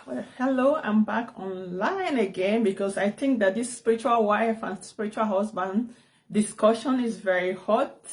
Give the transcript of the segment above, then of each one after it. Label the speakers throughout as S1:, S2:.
S1: Well, hello, I'm back online again because I think that this spiritual wife and spiritual husband discussion is very hot.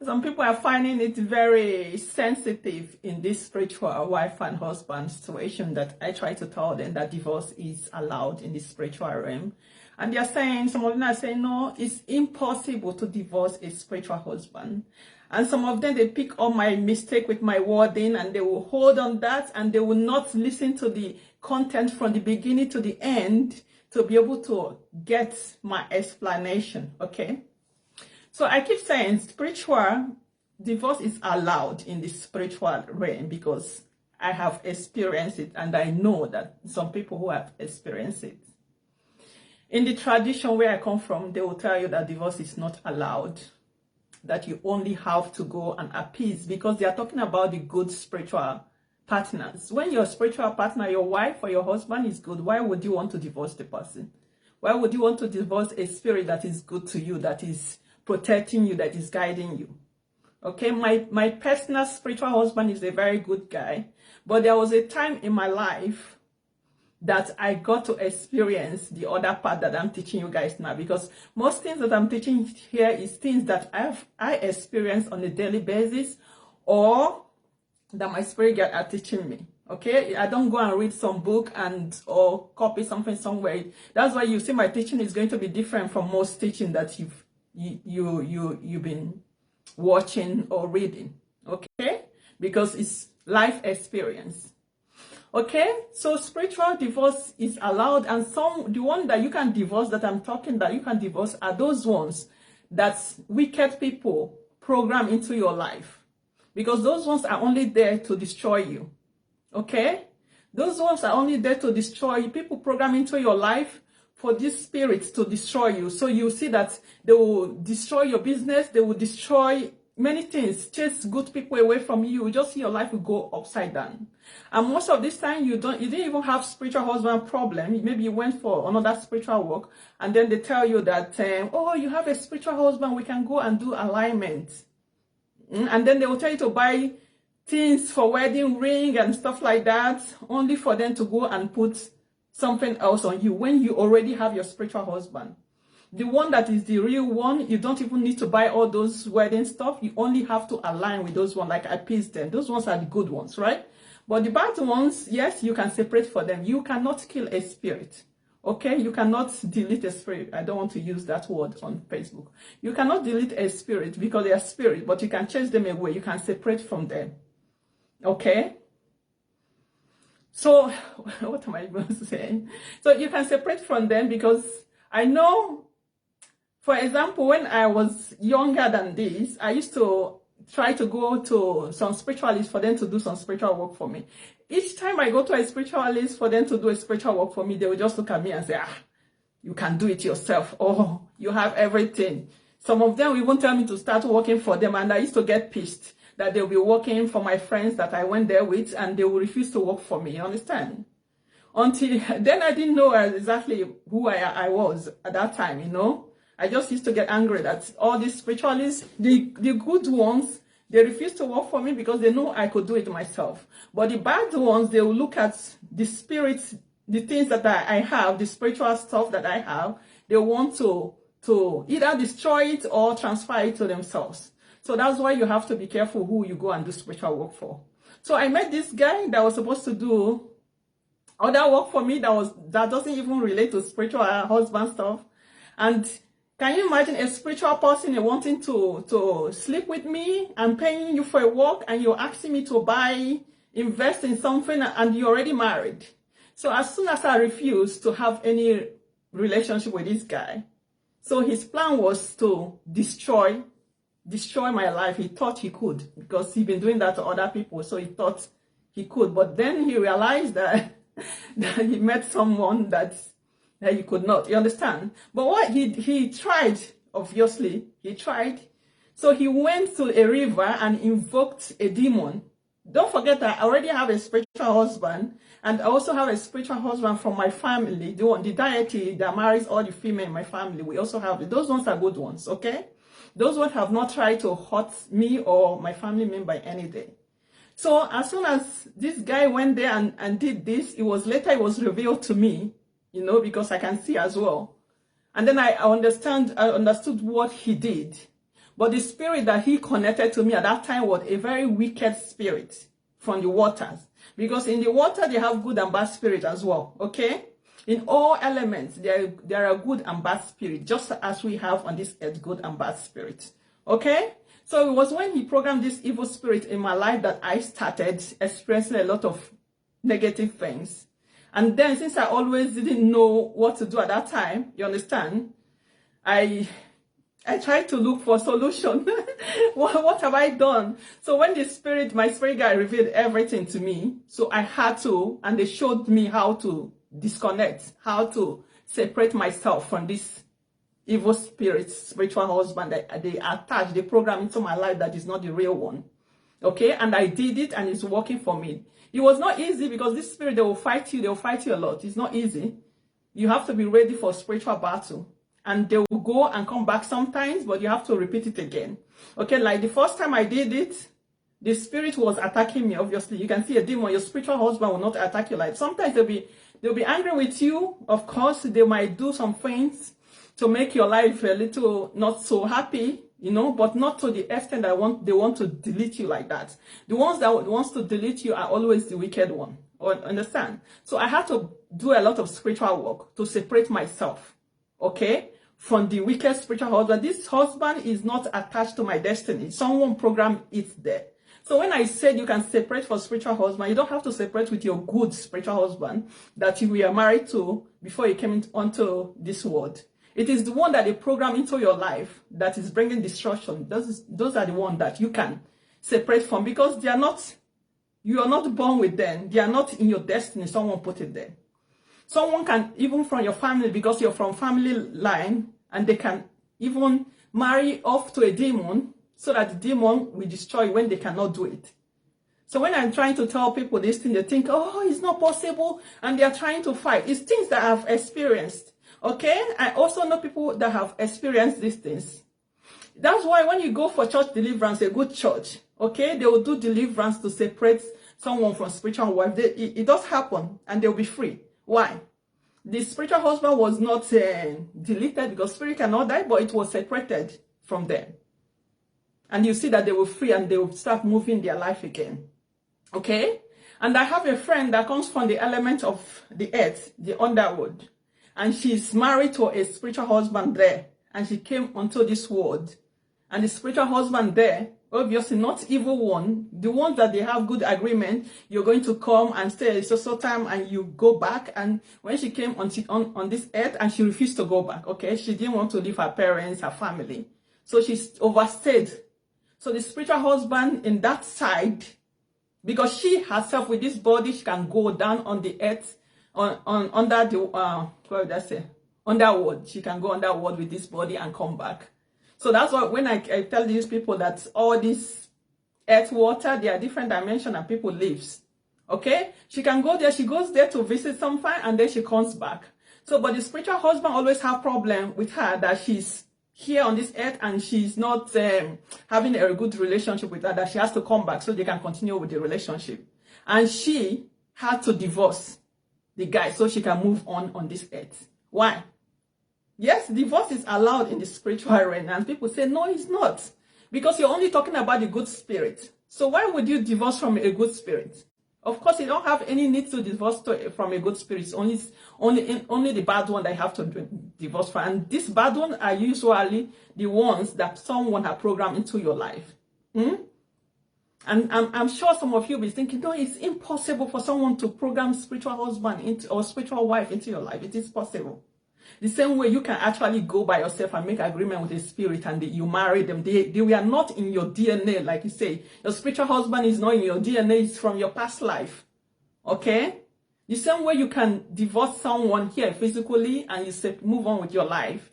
S1: Some people are finding it very sensitive in this spiritual wife and husband situation that I try to tell them that divorce is allowed in the spiritual realm. And they are saying, some of them are saying, no, it's impossible to divorce a spiritual husband. And some of them, they pick on my mistake with my wording and they will hold on that and they will not listen to the content from the beginning to the end to be able to get my explanation, okay? So I keep saying spiritual divorce is allowed in the spiritual realm because I have experienced it and I know that some people who have experienced it. In the tradition where I come from, they will tell you that divorce is not allowed, that you only have to go and appease because they are talking about the good spiritual partners. When your spiritual partner, your wife or your husband is good, why would you want to divorce the person? Why would you want to divorce a spirit that is good to you, that is protecting you, that is guiding you? Okay, my personal spiritual husband is a very good guy, but there was a time in my life that I got to experience the other part that I'm teaching you guys now, because most things that I'm teaching here is things that I experience on a daily basis or that my spirit guide are teaching me. Okay, I don't go and read some book and or copy something somewhere. That's why you see my teaching is going to be different from most teaching that you've been watching or reading. Okay, because it's life experience. Okay, so spiritual divorce is allowed, and the one that you can divorce that I'm talking that you can divorce are those ones that wicked people program into your life, because those ones are only there to destroy you. Okay, those ones are only there to destroy you. People program into your life for these spirits to destroy you. So you see that they will destroy your business, they will destroy many things, chase good people away from you. You just see your life will go upside down. And most of this time you didn't even have spiritual husband problem. Maybe you went for another spiritual work and then they tell you that oh, you have a spiritual husband, we can go and do alignment. And then they will tell you to buy things for wedding ring and stuff like that, only for them to go and put something else on you when you already have your spiritual husband. The one that is the real one, you don't even need to buy all those wedding stuff. You only have to align with those ones, like appease them. Those ones are the good ones, right? But the bad ones, yes, you can separate for them. You cannot kill a spirit, okay? You cannot delete a spirit. I don't want to use that word on Facebook. You cannot delete a spirit because they are spirit, but you can chase them away. You can separate from them, okay? So, what am I even saying? So you can separate from them because I know, for example, when I was younger than this, I used to try to go to some spiritualists for them to do some spiritual work for me. Each time I go to a spiritualist for them to do a spiritual work for me, they will just look at me and say, you can do it yourself. Oh, you have everything. Some of them will even tell me to start working for them, and I used to get pissed that they'll be working for my friends that I went there with and they will refuse to work for me, you understand? Until then, I didn't know exactly who I was at that time, you know? I just used to get angry that all these spiritualists, the good ones, they refuse to work for me because they know I could do it myself. But the bad ones, they will look at the spirits, the things that I have, the spiritual stuff that I have, they want to either destroy it or transfer it to themselves. So that's why you have to be careful who you go and do spiritual work for. So I met this guy that was supposed to do other work for me that doesn't even relate to spiritual husband stuff. And can you imagine a spiritual person wanting to sleep with me and paying you for a walk, and you're asking me to invest in something, and you're already married? So as soon as I refused to have any relationship with this guy, so his plan was to destroy my life. He thought he could because he'd been doing that to other people, so he thought he could. But then he realized that he met someone that he could not, you understand? But what he tried, obviously, he tried. So he went to a river and invoked a demon. Don't forget that I already have a spiritual husband, and I also have a spiritual husband from my family, the deity that marries all the female in my family. We also have it. Those ones are good ones, okay? Those ones have not tried to hurt me or my family member any day. So as soon as this guy went there and did this, it was revealed to me, because I can see as well. And then I understood what he did. But the spirit that he connected to me at that time was a very wicked spirit from the waters. Because in the water, they have good and bad spirit as well, okay? In all elements, there are good and bad spirit, just as we have on this earth, good and bad spirit, okay? So it was when he programmed this evil spirit in my life that I started experiencing a lot of negative things. And then, since I always didn't know what to do at that time, you understand, I tried to look for a solution. What have I done? So when my spirit guy revealed everything to me, so I had to, and they showed me how to disconnect, how to separate myself from this evil spirit, spiritual husband that they program into my life that is not the real one. Okay, and I did it, and it's working for me. It was not easy, because this spirit, they will fight you a lot. It's not easy. You have to be ready for spiritual battle, and they will go and come back sometimes, but you have to repeat it again. Okay, like the first time I did it, the spirit was attacking me. Obviously, you can see a demon. Your spiritual husband will not attack you. Like sometimes they'll be angry with you. Of course, they might do some things to make your life a little not so happy, but not to the extent that they want to delete you like that. The ones that wants to delete you are always the wicked one. Understand? So I had to do a lot of spiritual work to separate myself, okay, from the wicked spiritual husband. This husband is not attached to my destiny. Someone programmed it there. So when I said you can separate for spiritual husband, you don't have to separate with your good spiritual husband that you were married to before you came onto this world. It is the one that they program into your life that is bringing destruction. Those are the ones that you can separate from, because you are not born with them. They are not in your destiny. Someone put it there. Someone can, even from your family, because you're from family line, and they can even marry off to a demon so that the demon will destroy when they cannot do it. So when I'm trying to tell people this thing, they think, oh, it's not possible, and they are trying to fight. It's things that I've experienced. Okay, I also know people that have experienced these things. That's why when you go for church deliverance, a good church, okay, they will do deliverance to separate someone from spiritual wife. It does happen, and they'll be free. Why? The spiritual husband was not deleted, because spirit cannot die, but it was separated from them. And you see that they were free, and they will start moving their life again. Okay? And I have a friend that comes from the element of the earth, the underworld. And she's married to a spiritual husband there. And she came onto this world. And the spiritual husband there, obviously not evil one, the ones that they have good agreement, you're going to come and stay a so time and you go back. And when she came on this earth, and she refused to go back, okay? She didn't want to leave her parents, her family. So she overstayed. So the spiritual husband in that side, because she herself with this body, she can go down on the earth, under the what would I say, underworld. She can go underworld with this body and come back. So that's why when I tell these people that all this earth, water, they are different dimensions and people lives. Okay, she can go there. She goes there to visit sometime, and then she comes back. So, but the spiritual husband always have problem with her that she's here on this earth and she's not having a good relationship with her, that she has to come back so they can continue with the relationship. And she had to divorce the guy so she can move on this earth. Why? Yes, divorce is allowed in the spiritual realm, and people say no, it's not, because you're only talking about the good spirit. So why would you divorce from a good spirit? Of course, you don't have any need to divorce from a good spirit. It's only the bad one that you have to divorce from, and these bad ones are usually the ones that someone has programmed into your life. And I'm sure some of you will be thinking, no, it's impossible for someone to program spiritual husband or spiritual wife into your life. It is possible. The same way you can actually go by yourself and make agreement with the spirit, and you marry them. They were not in your DNA, like you say. Your spiritual husband is not in your DNA, it's from your past life. Okay? The same way you can divorce someone here physically and you say, move on with your life.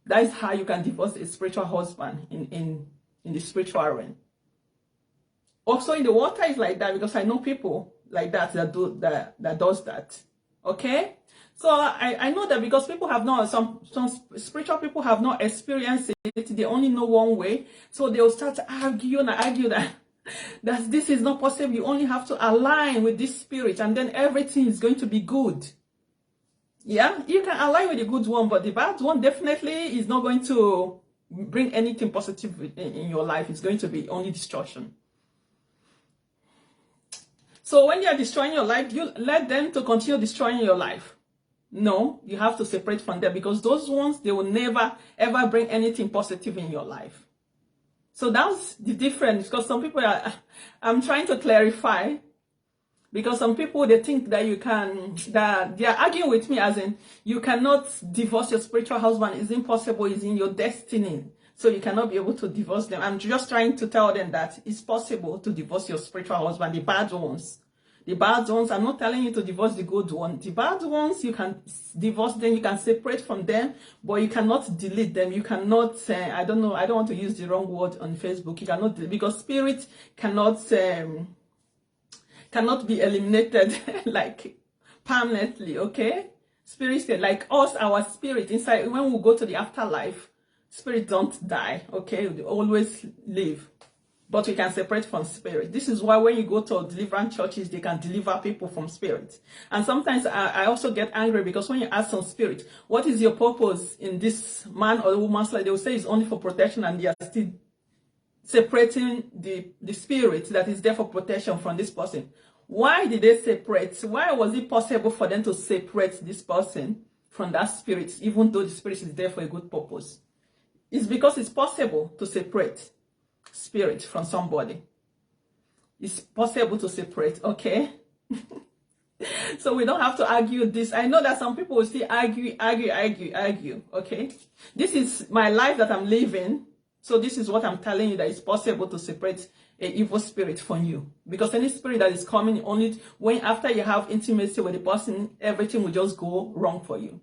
S1: That is how you can divorce a spiritual husband in the spiritual realm. Also in the water is like that, because I know people like that does that. Okay? So I know that because people have not, some spiritual people have not experienced it, they only know one way. So they'll start to argue that that this is not possible. You only have to align with this spirit, and then everything is going to be good. Yeah, you can align with the good one, but the bad one definitely is not going to bring anything positive in your life. It's going to be only destruction. So when they are destroying your life, you let them to continue destroying your life. No, you have to separate from them, because those ones, they will never ever bring anything positive in your life. So that's the difference, because some people are, I'm trying to clarify, because some people, they think that you can, that they are arguing with me as in, you cannot divorce your spiritual husband. It's impossible. It's in your destiny. So you cannot be able to divorce them. I'm just trying to tell them that it's possible to divorce your spiritual husband, the bad ones. The bad ones, I'm not telling you to divorce the good one. The bad ones, you can divorce them, you can separate from them, but you cannot delete them. You cannot, I don't know, I don't want to use the wrong word on Facebook. You cannot, because spirit cannot be eliminated like permanently, okay? Spirit, like us, our spirit inside, when we go to the afterlife, spirit don't die, okay? They always live. But we can separate from spirit. This is why when you go to deliverance churches, they can deliver people from spirit. And sometimes I also get angry, because when you ask some spirit, what is your purpose in this man or woman's life? They will say it's only for protection, and they are still separating the spirit that is there for protection from this person. Why did they separate? Why was it possible for them to separate this person from that spirit, even though the spirit is there for a good purpose? It's because it's possible to separate spirit from somebody. It's possible to separate, okay? So we don't have to argue this. I know that some people will still argue, okay? This is my life that I'm living. So this is what I'm telling you, that it's possible to separate an evil spirit from you. Because any spirit that is coming only when after you have intimacy with the person, everything will just go wrong for you.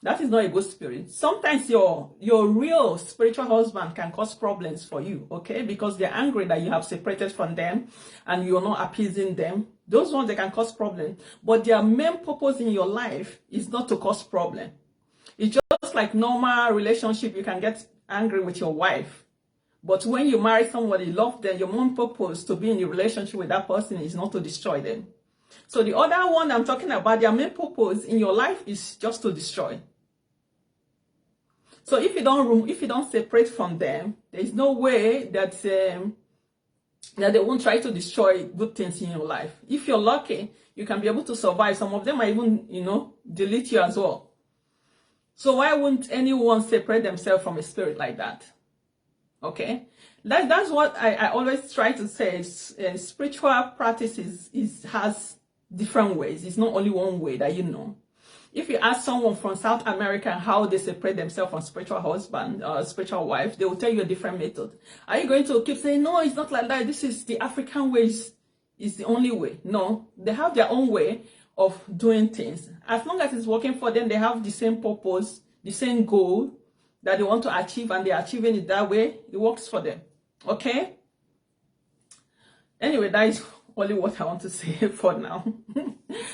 S1: That is not a good spirit. Sometimes your real spiritual husband can cause problems for you, okay? Because they're angry that you have separated from them and you're not appeasing them. Those ones, they can cause problems. But their main purpose in your life is not to cause problem. It's just like normal relationship. You can get angry with your wife. But when you marry somebody, love them, your main purpose to be in a relationship with that person is not to destroy them. So the other one I'm talking about, their main purpose in your life is just to destroy. So if you don't separate from them, there is no way that they won't try to destroy good things in your life. If you're lucky, you can be able to survive. Some of them might even, delete you as well. So why wouldn't anyone separate themselves from a spirit like that? Okay, that's what I always try to say. Spiritual practice has different ways. It's not only one way that you know. If you ask someone from South America how they separate themselves from spiritual husband or spiritual wife, they will tell you a different method. Are you going to keep saying, no, it's not like that, this is the African way, is the only way? No, they have their own way of doing things. As long as it's working for them, they have the same purpose, the same goal that they want to achieve, and they're achieving it that way. It works for them. Okay? Anyway, that is only what I want to say for now.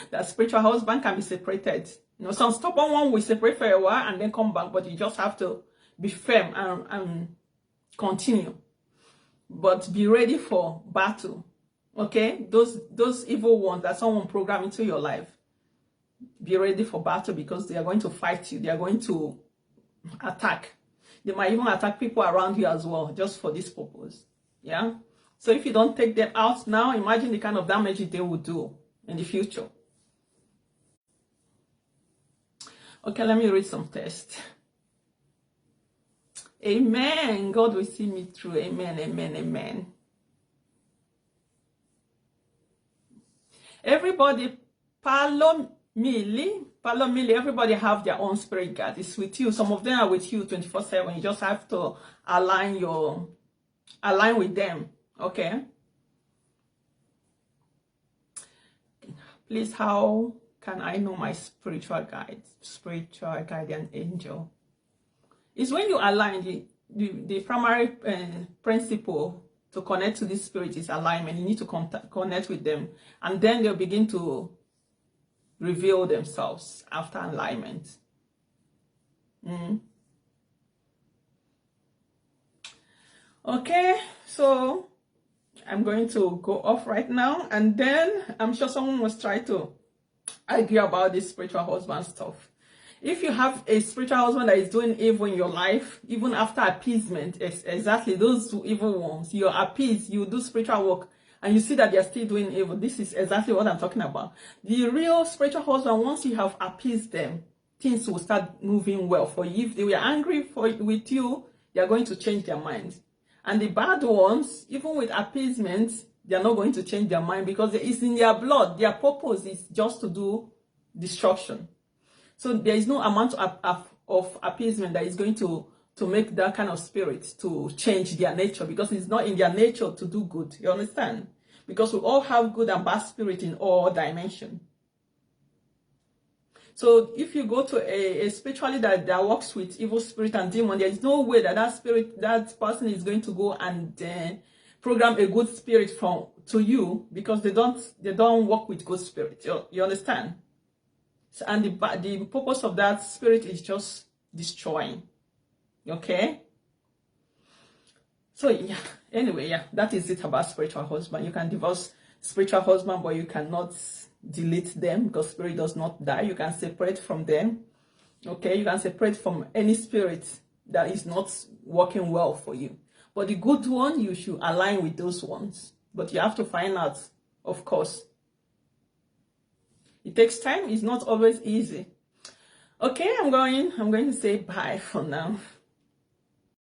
S1: That spiritual husband can be separated. Some stubborn one will separate for a while and then come back, but you just have to be firm and continue. But be ready for battle. Okay? Those evil ones that someone programmed into your life, be ready for battle, because they are going to fight you. They are going to attack. They might even attack people around you as well, just for this purpose. Yeah? So if you don't take them out now, imagine the kind of damage they will do in the future. Okay, let me read some text. Amen. God will see me through. Amen, amen, amen. Everybody, Palomili, everybody have their own spirit guide. It's with you. Some of them are with you 24/7. You just have to align with them. Okay? Please, how can I know my spiritual guardian angel? It's when you align. The primary principle to connect to this spirit is alignment. You need to connect with them, and then they'll begin to reveal themselves after alignment. Okay, so I'm going to go off right now, and then I'm sure someone was trying to argue about this spiritual husband stuff. If you have a spiritual husband that is doing evil in your life, even after appeasement, exactly those evil ones, you're appeased, you do spiritual work, and you see that they're still doing evil, this is exactly what I'm talking about. The real spiritual husband, once you have appeased them, things will start moving well for you. If they were angry with you, they are going to change their minds. And the bad ones, even with appeasement, they are not going to change their mind because it's in their blood. Their purpose is just to do destruction. So there is no amount of appeasement that is going to make that kind of spirit to change their nature, because it's not in their nature to do good. You understand? Because we all have good and bad spirit in all dimensions. So if you go to a spirituality that works with evil spirit and demon, there is no way that that person is going to go and program a good spirit to you, because they don't work with good spirit. You understand? So, and the purpose of that spirit is just destroying. Okay? So yeah, anyway, yeah, that is it about spiritual husband. You can divorce spiritual husband, but you cannot delete them, because spirit does not die. You can separate from them. Okay, you can separate from any spirit that is not working well for you. But the good one, you should align with those ones. But you have to find out, of course. It takes time. It's not always easy. Okay, I'm going to say bye for now.